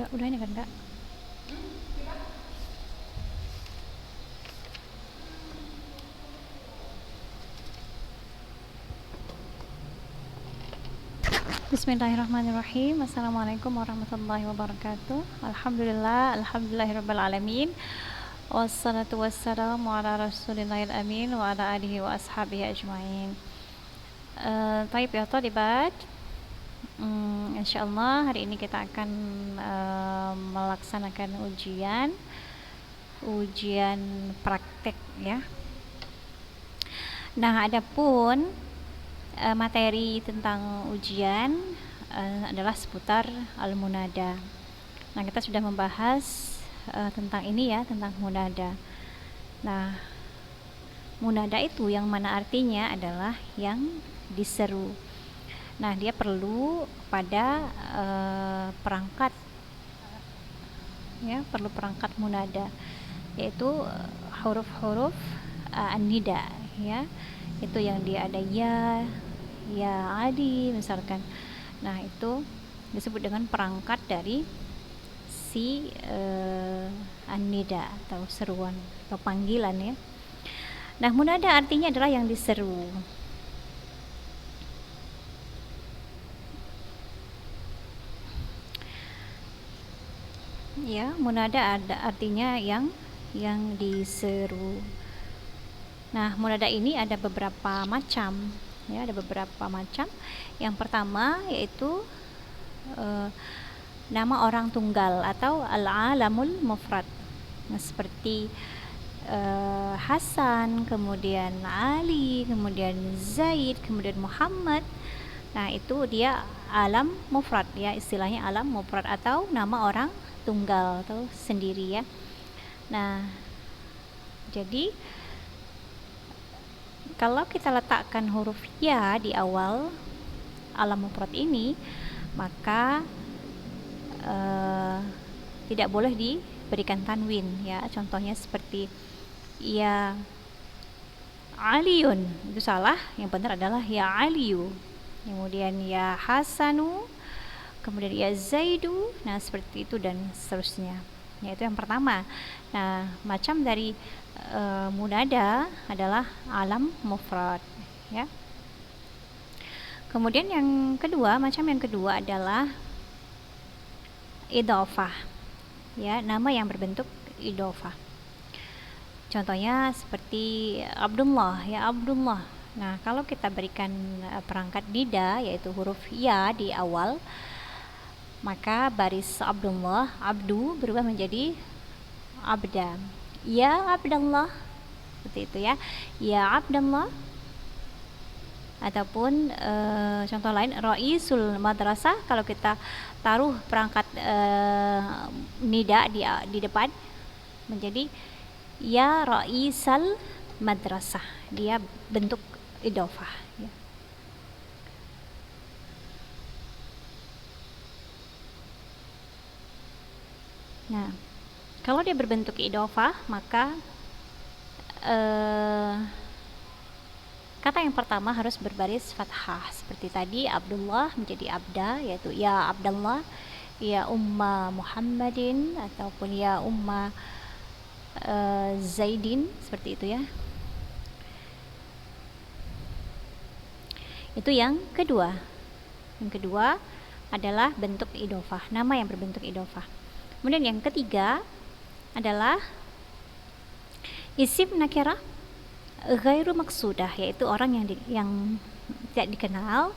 udah ini kan Kak? Bismillahirrahmanirrahim. Assalamualaikum warahmatullahi wabarakatuh. Alhamdulillahirrabbil wassalatu wassalamu ala rasulillahil amin wa ala alihi wa ashabihi ajma'in. Taib ya talibat, insyaallah hari ini kita akan melaksanakan ujian praktek ya. Nah, adapun materi tentang ujian adalah seputar al-munada. Nah, kita sudah membahas tentang ini ya, tentang munada. Nah, munada itu yang mana artinya adalah yang diseru. Nah, dia perlu pada perangkat ya, perlu perangkat munada, yaitu huruf-huruf an-nida ya. Itu yang dia ada ya Ali misalkan. Nah, itu disebut dengan perangkat dari si an-nida atau seruan atau panggilan ya. Nah, munada artinya adalah yang diseru. Ya, munada artinya yang diseru. Nah, munada ini ada beberapa macam ya, ada beberapa macam. Yang pertama yaitu nama orang tunggal atau al-alamul mufrad. Nah, seperti Hasan, kemudian Ali, kemudian Zaid, kemudian Muhammad. Nah, itu dia alam mufrad ya, istilahnya alam mufrad atau nama orang tunggal atau sendiri ya. Nah, jadi kalau kita letakkan huruf ya di awal alam mufrad ini, maka tidak boleh diberikan tanwin ya. Contohnya seperti ya Aliun, itu salah. Yang benar adalah ya Aliyu. Kemudian ya Hasanu, kemudian ya Zaidu. Nah, seperti itu dan seterusnya. Yaitu yang pertama. Nah, macam dari munada adalah alam mufrad ya. Kemudian yang kedua, macam yang kedua adalah idhofah ya, nama yang berbentuk idhofah. Contohnya seperti Abdullah ya, Abdullah. Nah, kalau kita berikan perangkat nida yaitu huruf ya di awal, maka baris Abdullah, abdu berubah menjadi abda. Ya Abdullah, seperti itu ya. Ya Abdullah. Ataupun contoh lain Raisul madrasah, kalau kita taruh perangkat nida di depan menjadi ya Raisal madrasah. Dia bentuk idhofah ya. Nah, kalau dia berbentuk idhofah, maka kata yang pertama harus berbaris fathah. Seperti tadi Abdullah menjadi abda, yaitu ya Abdullah, ya umma Muhammadin, ataupun ya umma Zaidin, seperti itu ya. Itu yang kedua. Yang kedua adalah bentuk idhofah, nama yang berbentuk idhofah. Kemudian yang ketiga adalah isim nakirah ghairu maksudah, yaitu orang yang tidak dikenal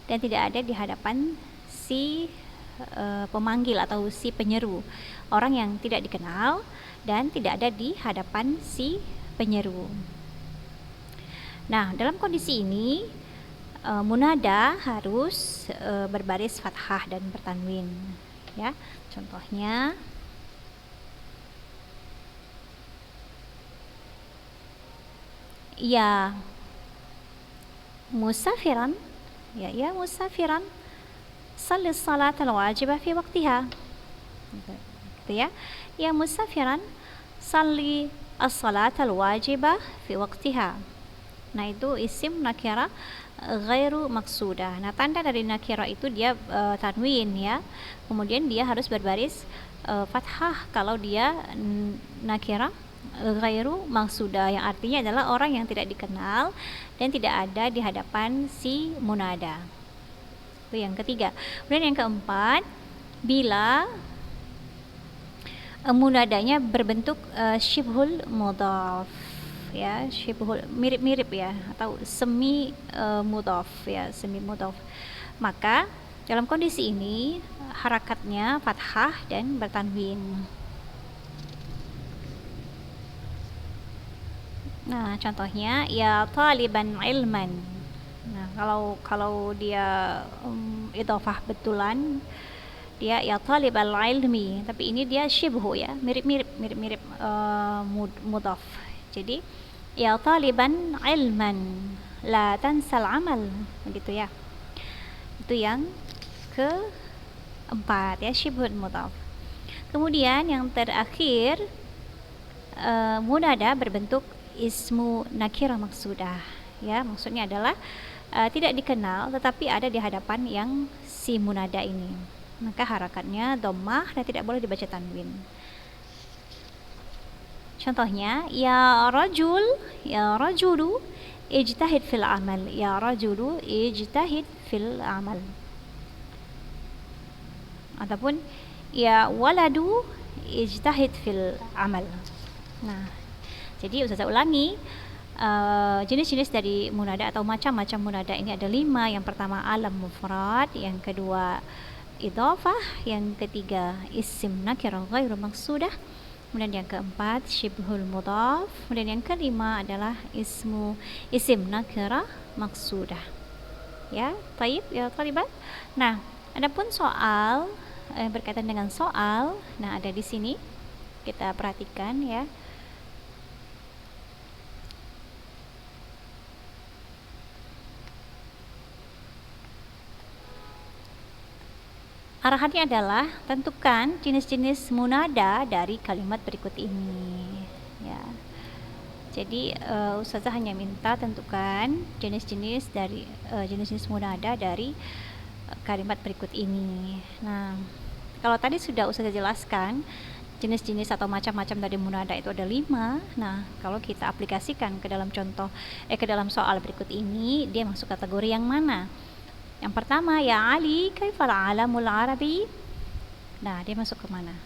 dan tidak ada di hadapan si pemanggil atau si penyeru. Orang yang tidak dikenal dan tidak ada di hadapan si penyeru. Nah, dalam kondisi ini munada harus berbaris fathah dan bertanwin ya. Contohnya ya musafiran ya musafiran salli salat al-wajibah fi waqtiha, gitu ya. Ya musafiran salli as-salat al-wajibah fi waqtiha. Nah, itu isim nakira ghairu maksudah. Nah, tanda dari nakira itu dia tanwin ya. Kemudian dia harus berbaris fathah kalau dia nakira ghairu maksudah, yang artinya adalah orang yang tidak dikenal dan tidak ada di hadapan si munada. Itu yang ketiga. Kemudian yang keempat, bila munadanya berbentuk syibhul mudhaf ya, syibhul mirip-mirip ya, atau semi mudhaf ya, semi mudhaf, maka dalam kondisi ini harakatnya fathah dan bertanwin. Nah, contohnya ya taliban ilman. Nah, kalau dia idhofah betulan, dia ya talibal ilmi, tapi ini dia syibhu ya, mirip-mirip mudhaf. Jadi ya taliban ilman la tansal amal, begitu ya. Itu yang keempat ya, syibhul mudhaf. Kemudian yang terakhir, munada berbentuk ismu nakira maksudah ya, maksudnya adalah tidak dikenal tetapi ada di hadapan yang si munada ini, maka harakatnya dhammah dan tidak boleh dibaca tanwin. Contohnya ya rajul, ya rajulu ijtahid fil amal, ya rajulu ijtahid fil amal. Ataupun ya waladu ijtahid fil amal. Nah, jadi Ustazah ulangi, jenis-jenis dari munada atau macam-macam munada ini ada 5. Yang pertama alam mufrad, yang kedua idhofah, yang ketiga isim nakirah ghairu maksudah, kemudian yang keempat syibhul mudhaf, kemudian yang kelima adalah isim nakirah maksudah. Ya, taib ya talibat. Nah, adapun soal berkaitan dengan soal, nah ada di sini kita perhatikan ya. Arahannya adalah tentukan jenis-jenis munada dari kalimat berikut ini ya. Jadi Ustazah hanya minta tentukan jenis-jenis dari jenis-jenis munada dari kalimat berikut ini. Nah, kalau tadi sudah Ustazah jelaskan jenis-jenis atau macam-macam dari munada itu ada 5. Nah, kalau kita aplikasikan ke dalam contoh ke dalam soal berikut ini, dia masuk kategori yang mana? Yang pertama, ya Ali kaifal alamul arabi. Nah, dia masuk ke mana?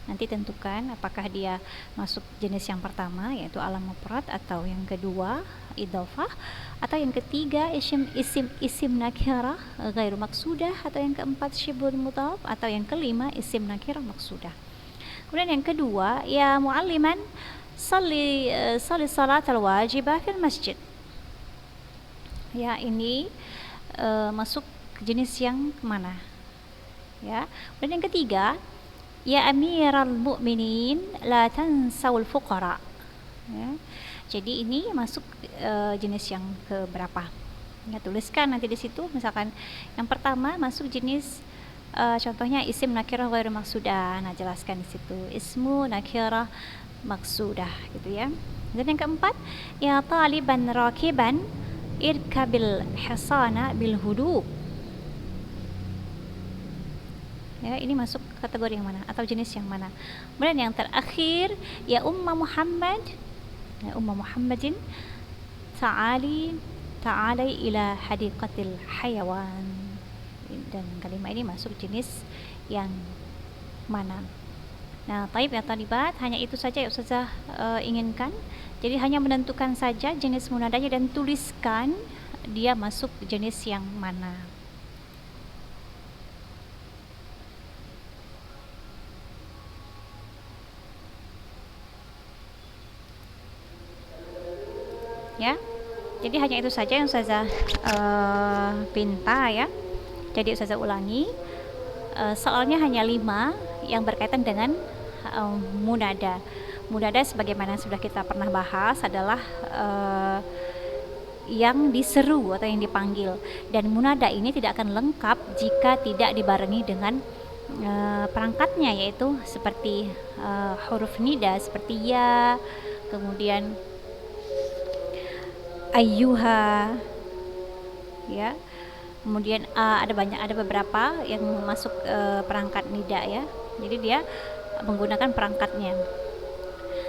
Nanti tentukan apakah dia masuk jenis yang pertama yaitu alam mufrad, atau yang kedua idhofah, atau yang ketiga isim nakirah ghairu maksudah, atau yang keempat syibhul mudhaf, atau yang kelima isim nakirah maksudah. Kemudian yang kedua, ya mualliman salli salat al-wajibah fil masjid. Ya, ini masuk jenis yang mana ya. Dan yang ketiga, ya amiral mu'minin la tansawul fuqara ya. Jadi ini masuk jenis yang ke berapa ya, tuliskan nanti di situ. Misalkan yang pertama masuk jenis contohnya isim nakirah ghairu maksudah, nah jelaskan di situ ismu nakirah maksudah gitu ya. Dan yang keempat, ya taliban rakiban irkabil hisana bil hudu. Ya, ini masuk kategori yang mana atau jenis yang mana? Kemudian yang terakhir, ya umma Muhammad, ya umma Muhammadin ta'ali ila hadiqatil hayawan. Dan kalimat ini masuk jenis yang mana? Nah, taib ya talibat, hanya itu saja yang Ustazah inginkan. Jadi hanya menentukan saja jenis munadanya dan tuliskan dia masuk jenis yang mana. Ya, jadi hanya itu saja yang Ustazah pinta ya. Jadi Ustazah ulangi, soalnya hanya 5 yang berkaitan dengan munada. Munada sebagaimana sudah kita pernah bahas adalah yang diseru atau yang dipanggil, dan munada ini tidak akan lengkap jika tidak dibarengi dengan perangkatnya, yaitu seperti huruf nida seperti ya, kemudian ayyuha, ya. Kemudian ada beberapa yang masuk perangkat nida ya. Jadi dia menggunakan perangkatnya.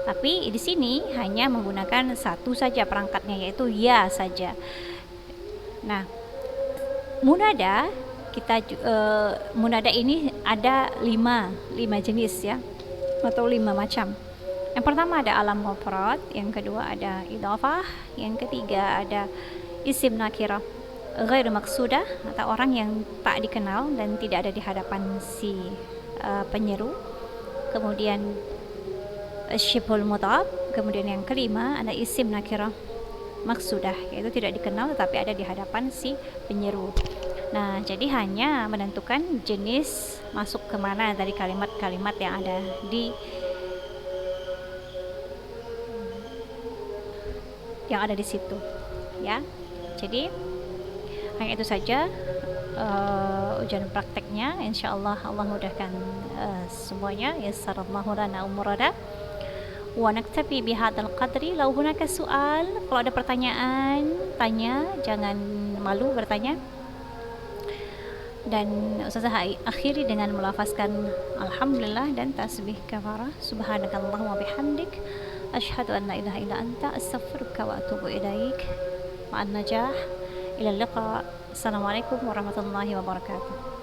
Tapi di sini hanya menggunakan satu saja perangkatnya, yaitu ya saja. Nah, munada munada ini ada lima jenis ya, atau 5 macam. Yang pertama ada alam mufrad, yang kedua ada idhafah, yang ketiga ada isim nakirah ghairu maksudah, atau orang yang tak dikenal dan tidak ada di hadapan si penyeru. Kemudian syibhul mudhaf. Kemudian yang kelima ada isim nakirah maksudah, yaitu tidak dikenal tetapi ada di hadapan si penyeru. Nah, jadi hanya menentukan jenis masuk kemana dari kalimat-kalimat yang ada di situ, ya. Jadi hanya itu saja ujian prakteknya. Insyaallah Allah mudahkan semuanya. Yassarallahu lana umurana wa naktafi bihadzal qadri. Lau hunaka soal, kalau ada pertanyaan tanya, jangan malu bertanya. Dan Ustazah akhiri dengan melafazkan alhamdulillah dan tasbih kafarah. Subhanakallahumma bihamdik asyhadu an la ilaha illa anta astaghfiruka wa atubu ilaik. Ma'an najah. Ila liqa. Assalamualaikum warahmatullahi wabarakatuh.